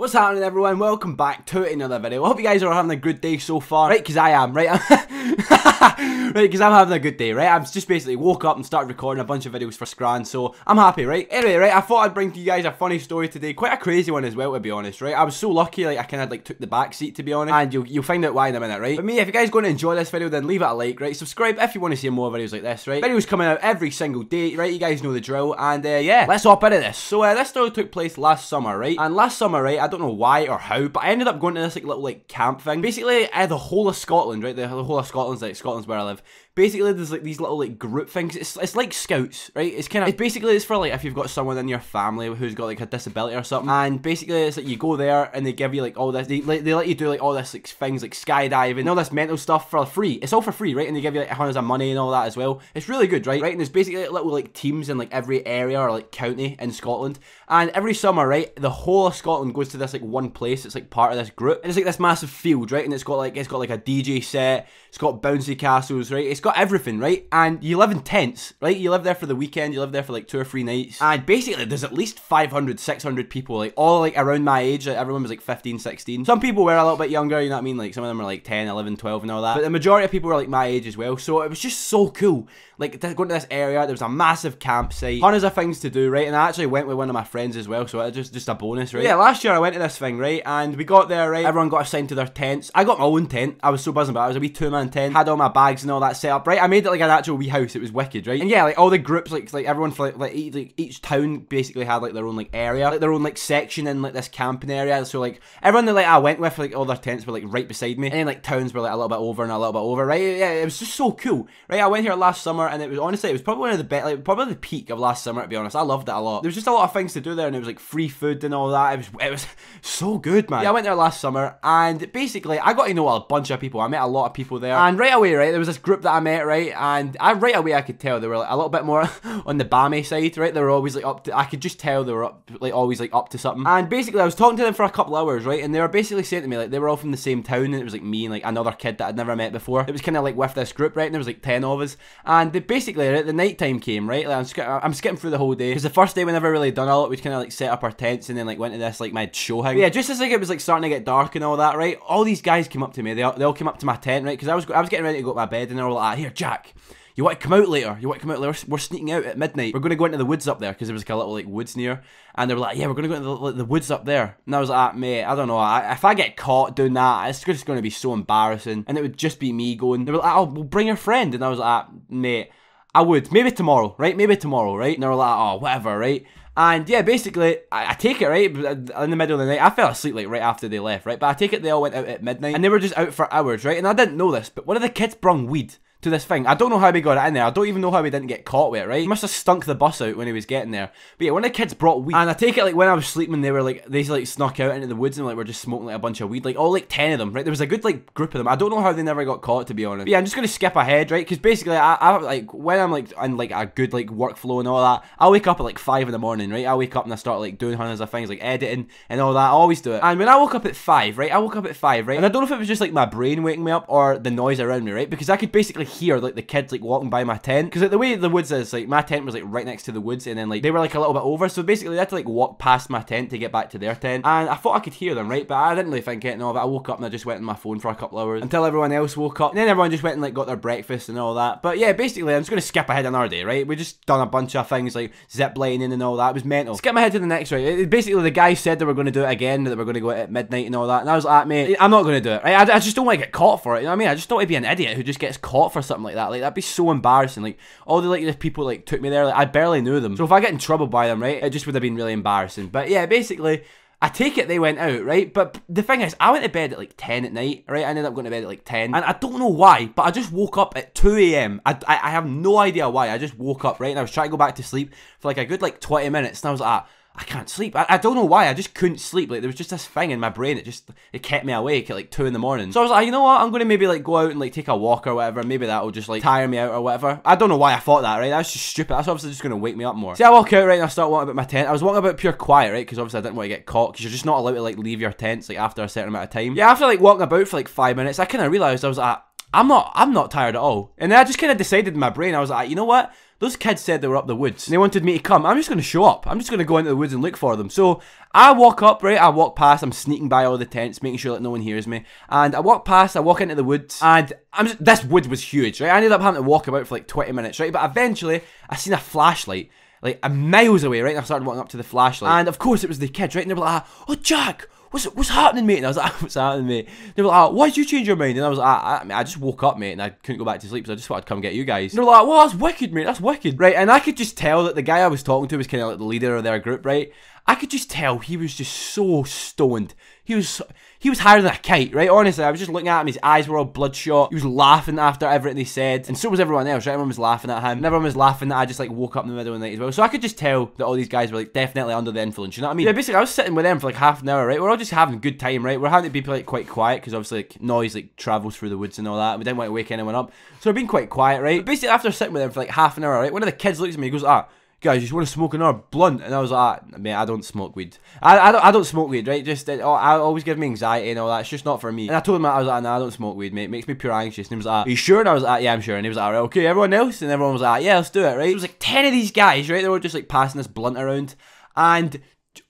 What's happening, everyone? Welcome back to another video. I hope you guys are having a good day so far, right? Because I am, right? Right, because I'm having a good day, right? I've just basically woke up and started recording a bunch of videos for Scran, so I'm happy, right? Anyway, right, I thought I'd bring to you guys a funny story today, quite a crazy one as well, to be honest, right? I was so lucky, like, I kind of, like, took the back seat, to be honest, and you'll find out why in a minute, right? But me, if you guys going to enjoy this video, then leave it a like, right? Subscribe if you want to see more videos like this, right? Videos coming out every single day, right? You guys know the drill, and, yeah, let's hop into this. So, this story took place last summer, right? And last summer, right, I don't know why or how, but I ended up going to this, like, little, like, camp thing. Basically, the whole of Scotland, right? The whole of Scotland's, like, Scotland's where I live. Basically, there's like these little like group things. It's like scouts, right? It's basically it's for like if you've got someone in your family who's got like a disability or something. And basically, it's like you go there and they give you like all this. They let you do like all this like things like skydiving, all this mental stuff for free. It's all for free, right? And they give you like hundreds of money and all that as well. It's really good, right? And there's basically like, little like teams in like every area or like county in Scotland. And every summer, right, the whole of Scotland goes to this like one place. It's like part of this group, and it's like this massive field, right? And it's got like a DJ set. It's got bouncy castles, right? It's got everything, right? And you live in tents, right? You live there for the weekend, you live there for like 2 or 3 nights. And basically, there's at least 500, 600 people, like all like around my age. Like, everyone was like 15, 16. Some people were a little bit younger, you know what I mean? Like some of them are like 10, 11, 12 and all that. But the majority of people were like my age as well. So it was just so cool. Like going to this area, there was a massive campsite, tons of things to do, right? And I actually went with one of my friends as well, so it was just a bonus, right? Yeah, last year I went to this thing, right? And we got there, right? Everyone got assigned to their tents. I got my own tent. I was so buzzing about it. I was a wee 2-man tent. Had all my bags and all that set up, right? I made it like an actual wee house. It was wicked, right? And yeah, like all the groups, like everyone for like each town basically had like their own like area, like their own like section in like this camping area. So like everyone that like I went with, like all their tents were like right beside me, and then like towns were like a little bit over and a little bit over, right? Yeah, it was just so cool, right? I went here last summer, and it was honestly, it was probably one of the best, like probably the peak of last summer, to be honest. I loved it a lot. There was just a lot of things to do there, and it was like free food and all that. It was so good, man. Yeah, I went there last summer, and basically I got to know a bunch of people. I met a lot of people there, and right away, right, there was this group that I met, right, and right away I could tell they were like a little bit more on the balmy side, right? They were always like up to, I could just tell they were always like up to something. And basically I was talking to them for a couple hours, right, and they were basically saying to me like they were all from the same town, and it was like me and like another kid that I'd never met before. It was kind of like with this group, right, and there was like 10 of us, and they basically, right, the night time came, right, like I'm skipping through the whole day, because the first day we never really done a lot. We kind of like set up our tents and then like went to this like my show house. Yeah, just as like it was like starting to get dark and all that, right, all these guys came up to me. They all came up to my tent, right, because I was getting ready to go to my bed, and they were like, here, Jack, you want to come out later? You want to come out later? We're sneaking out at midnight. We're going to go into the woods up there, because there was like a little like woods near. And they were like, yeah, we're going to go into the woods up there. And I was like, mate, I don't know. If I get caught doing that, it's just going to be so embarrassing. And it would just be me going. They were like, oh, well, bring your friend. And I was like, mate, I would. Maybe tomorrow, right? Maybe tomorrow, right? And they were like, oh, whatever, right? And yeah, basically, I take it, right, in the middle of the night. I fell asleep like right after they left, right? But I take it they all went out at midnight, and they were just out for hours, right? And I didn't know this, but one of the kids brung weed to this thing. I don't know how we got it in there. I don't even know how we didn't get caught with it, right? He must have stunk the bus out when he was getting there. But yeah, one of the kids brought weed, and I take it like when I was sleeping, they like snuck out into the woods and like were just smoking like a bunch of weed, like all like 10 of them, right? There was a good like group of them. I don't know how they never got caught, to be honest. But yeah, I'm just gonna skip ahead, right? Because basically, I like when I'm like in like a good like workflow and all that, I wake up at like 5 in the morning, right? I wake up and I start like doing hundreds of things like editing and all that. I always do it. And when I woke up at 5, right? And I don't know if it was just like my brain waking me up or the noise around me, right? Because I could basically hear like the kids like walking by my tent, because like the way the woods is, like my tent was like right next to the woods, and then like they were like a little bit over, so basically they had to like walk past my tent to get back to their tent. And I thought I could hear them, right, but I didn't really think it and all that. I woke up and I just went on my phone for a couple hours until everyone else woke up, and then everyone just went and like got their breakfast and all that. But yeah, basically I'm just gonna skip ahead another day, right? We just done a bunch of things like zip lining and all that. It was mental. Skip ahead to the next, right? Basically the guy said they were going to do it again, that they were going to go at midnight and all that, and I was like, mate, I'm not going to do it, right? I just don't want to get caught for it, you know what I mean? I just don't want to be an idiot who just gets caught for something like that. Like that'd be so embarrassing. Like all the people like took me there, like I barely knew them, so if I get in trouble by them, right, it just would have been really embarrassing. But yeah, basically I take it they went out, right? But the thing is, I went to bed at like 10 at night, right? I ended up going to bed at like 10, and I don't know why, but I just woke up at 2 AM. I have no idea why. I just woke up, right? And I was trying to go back to sleep for like a good like 20 minutes, and I was like, I can't sleep. I don't know why. I just couldn't sleep. Like there was just this thing in my brain. It kept me awake at like 2 in the morning. So I was like, you know what? I'm going to maybe like go out and like take a walk or whatever. Maybe that'll just like tire me out or whatever. I don't know why I thought that, right? That's just stupid. That's obviously just going to wake me up more. See, I walk out, right, and I start walking about my tent. I was walking about pure quiet, right? Because obviously I didn't want to get caught, because you're just not allowed to like leave your tents like after a certain amount of time. Yeah, after like walking about for like 5 minutes, I kind of realised, I was like, I'm not tired at all. And then I just kind of decided in my brain, I was like, you know what? Those kids said they were up the woods, and they wanted me to come. I'm just going to show up. I'm just going to go into the woods and look for them. So I walk up, right? I walk past. I'm sneaking by all the tents, making sure that no one hears me. And I walk past. I walk into the woods, and this wood was huge, right? I ended up having to walk about for like 20 minutes, right? But eventually, I seen a flashlight, like a miles away, right? And I started walking up to the flashlight, and of course, it was the kids, right? And they were like, "Oh, Jack, what's happening, mate?" And I was like, "What's happening, mate?" They were like, "Why'd you change your mind?" And I was like, I just woke up, mate, and I couldn't go back to sleep, so I just thought I'd come get you guys. And they were like, "Well, that's wicked, mate, that's wicked." Right, and I could just tell that the guy I was talking to was kind of like the leader of their group, right? I could just tell he was just so stoned. He was higher than a kite, right? Honestly, I was just looking at him, his eyes were all bloodshot. He was laughing after everything they said, and so was everyone else, right? Everyone was laughing at him, and everyone was laughing that I just like woke up in the middle of the night as well. So I could just tell that all these guys were like definitely under the influence, you know what I mean? Yeah, basically I was sitting with them for like half an hour, right? We're all just having a good time, right? We're having to be like quite quiet, because obviously like noise like travels through the woods and all that. We didn't want to wake anyone up, so we're being quite quiet, right? But basically after sitting with them for like half an hour, right? One of the kids looks at me, he goes, "Guys, you just want to smoke another blunt?" And I was like, "Mate, I don't smoke weed. I don't smoke weed, right? Just I always give me anxiety and all that. It's just not for me." And I told him, I was like, "Nah, I don't smoke weed, mate. It makes me pure anxious." And he was like, "Are you sure?" And I was like, "Yeah, I'm sure." And he was like, "Alright, okay, everyone else?" And everyone was like, "Yeah, let's do it," right? It was like 10 of these guys, right? They were just like passing this blunt around, and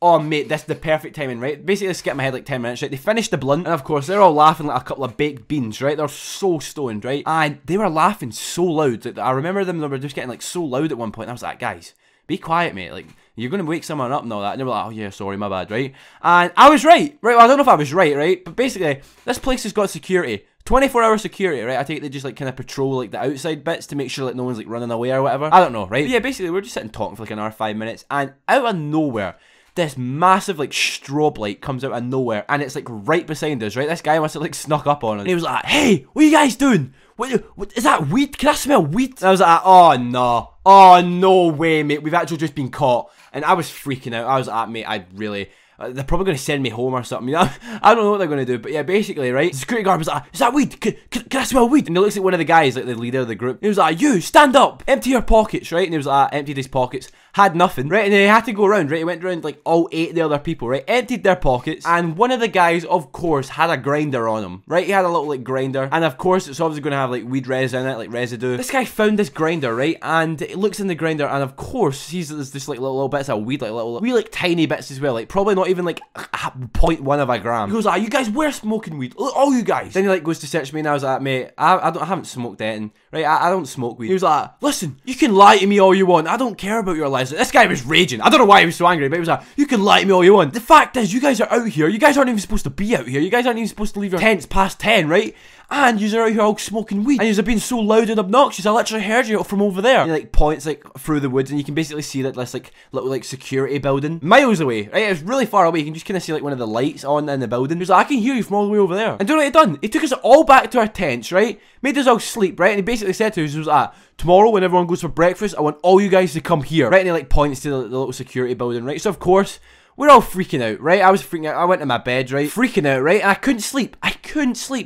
oh mate, this is the perfect timing, right? Basically, skip my head like 10 minutes, right? They finished the blunt, and of course, they're all laughing like a couple of baked beans, right? They're so stoned, right? And they were laughing so loud that I remember them, they were just getting like so loud at one point. And I was like, "Guys, be quiet, mate. Like, you're going to wake someone up and all that." And they were like, "Oh yeah, sorry, my bad," right? And I was right? Well, I don't know if I was right? But basically, this place has got security. 24-hour security, right? I take it they just like kind of patrol like the outside bits to make sure like no one's like running away or whatever. I don't know, right? But yeah, basically we're just sitting talking for like an hour, 5 minutes, and out of nowhere, this massive like strobe light comes out of nowhere, and it's like right beside us, right? This guy must have like snuck up on us, and he was like, "Hey, what are you guys doing? What is that weed? Can I smell weed?" And I was like, "Oh no, oh no way, mate, we've actually just been caught." And I was freaking out. I was like, "Mate, I really..." They're probably going to send me home or something. You know? I don't know what they're going to do. But yeah, basically, right? The security guard was like, "Is that weed? Can I smell weed?" And he looks at one of the guys, like the leader of the group. He was like, "You, stand up. Empty your pockets," right? And he was like, emptied his pockets. Had nothing, right? And then he had to go around, right? He went around like all 8 of the other people, right? Emptied their pockets. And one of the guys, of course, had a grinder on him, right? He had a little like grinder. And of course, it's obviously going to have like weed res in it, like residue. This guy found this grinder, right? And he looks in the grinder, and of course, there's just like little bits of weed, like little wee like tiny bits as well, like probably not even like 0.1 of a gram. He goes, "You guys were smoking weed, all you guys." Then he like goes to search me, and I was like, "Mate, I haven't smoked anything, right? I don't smoke weed." He was like, "Listen, you can lie to me all you want. I don't care about your lies." This guy was raging. I don't know why he was so angry, but he was like, "You can lie to me all you want. The fact is, you guys are out here. You guys aren't even supposed to be out here. You guys aren't even supposed to leave your tents past 10, right? And you're out here all smoking weed. And you're being so loud and obnoxious. I literally heard you from over there." And he like points like through the woods, and you can basically see that this like little like security building miles away, right? It's really far away. You can just kind of see like one of the lights on in the building. He was like, "I can hear you from all the way over there." And do you know what he done? He took us all back to our tents, right? Made us all sleep, right? And he basically said to us, he was like, "Tomorrow when everyone goes for breakfast, I want all you guys to come here," right? And he like points to the little security building, right? So of course, we're all freaking out, right? I was freaking out. I went to my bed, right? Freaking out, right? And I couldn't sleep.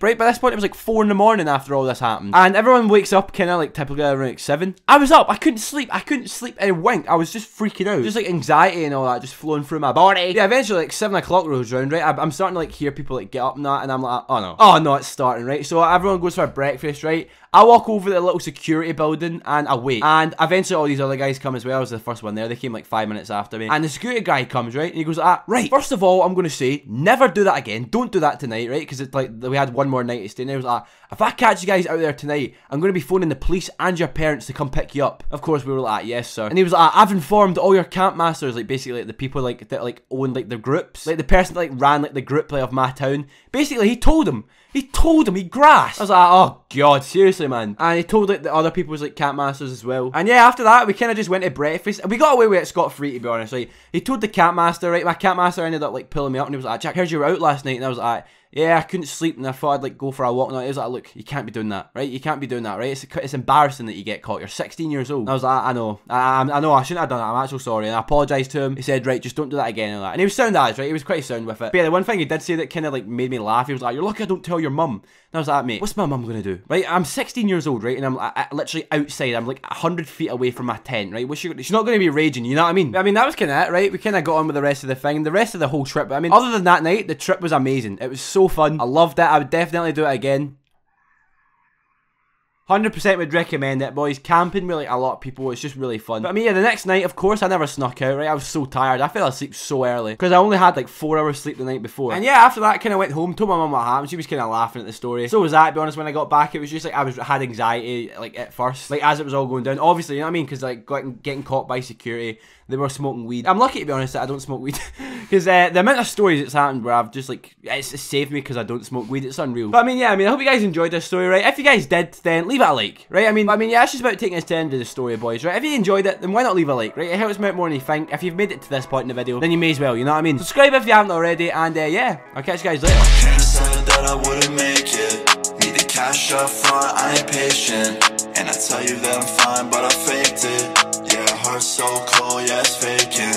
Right? By this point, it was like 4 in the morning after all this happened. And everyone wakes up kind of like typically around like 7. I was up. I couldn't sleep a wink. I was just freaking out. Just like anxiety and all that just flowing through my body. Yeah, eventually like 7 o'clock rolls around, right? I'm starting to like hear people like get up and that. And I'm like, oh no, it's starting, right? So everyone goes for breakfast, right? I walk over to the little security building and I wait. And eventually all these other guys come as well. I was the first one there. They came like 5 minutes after me. And the security guy comes, right? And he goes, "Right, first of all, I'm going to say, never do that again. Don't do that tonight," right? Because it's like, we had one more night to stay. And he was like, "If I catch you guys out there tonight, I'm going to be phoning the police and your parents to come pick you up." Of course, we were like, "Yes, sir." And he was like, "I've informed all your camp masters," like basically like the people like that like own like the groups. Like the person that like ran like the group like of my town. Basically, he told him, he grasped. I was like, "Oh god, seriously, man." And he told like the other people's like camp masters as well. And yeah, after that, we kind of just went to breakfast. And we got away with it scot-free, to be honest. Like, he told the camp master, right? My camp master ended up like pulling me up, and he was like, "Jack, heard you were out last night." And I was like, "Yeah, I couldn't sleep, and I thought I'd like go for a walk." And he was like, "Look, you can't be doing that, right? You can't be doing that, right? It's embarrassing that you get caught. You're 16 years old." And I was like, "I know, I know, I shouldn't have done that. I'm actually sorry." And I apologised to him. He said, "Right, just don't do that again." And all that. And he was sound as, right? He was quite sound with it. But yeah, the one thing he did say that kind of like made me laugh, he was like, "You're lucky I don't tell your mum." And I was like, "Mate, what's my mum gonna do?" Right? I'm 16 years old, right? And I'm literally outside. I'm like 100 feet away from my tent, right? She's not gonna be raging, you know what I mean? But, I mean, that was kind of it, right? We kind of got on with the rest of the thing. The rest of the whole trip, I mean, other than that night, the trip was amazing. It was so fun. I loved it. I would definitely do it again. 100% would recommend it, boys. Camping with like a lot of people, it's just really fun. But I mean, yeah, the next night, of course, I never snuck out, right? I was so tired. I fell asleep so early because I only had like 4 hours sleep the night before. And yeah, after that, I kind of went home, told my mum what happened. She was kind of laughing at the story. So was I, to be honest. When I got back, it was just like I had anxiety like at first, like as it was all going down. Obviously, you know what I mean? Because like getting caught by security, they were smoking weed. I'm lucky, to be honest, that I don't smoke weed because the amount of stories that's happened where I've just like it's saved me because I don't smoke weed. It's unreal. But I mean, yeah, I hope you guys enjoyed this story, right? If you guys did, then leave it a like, right? I mean, yeah, it's just about taking us to the end of the story, boys, right? If you enjoyed it, then why not leave a like, right? It helps me out more than you think. If you've made it to this point in the video, then you may as well, you know what I mean? Subscribe if you haven't already, and yeah, I'll catch you guys later. Can't say that I wouldn't make it. Need the cash up front, I ain't patient. And I tell you that I'm fine, but I faked it. Yeah, heart so cold, yeah, it's faking.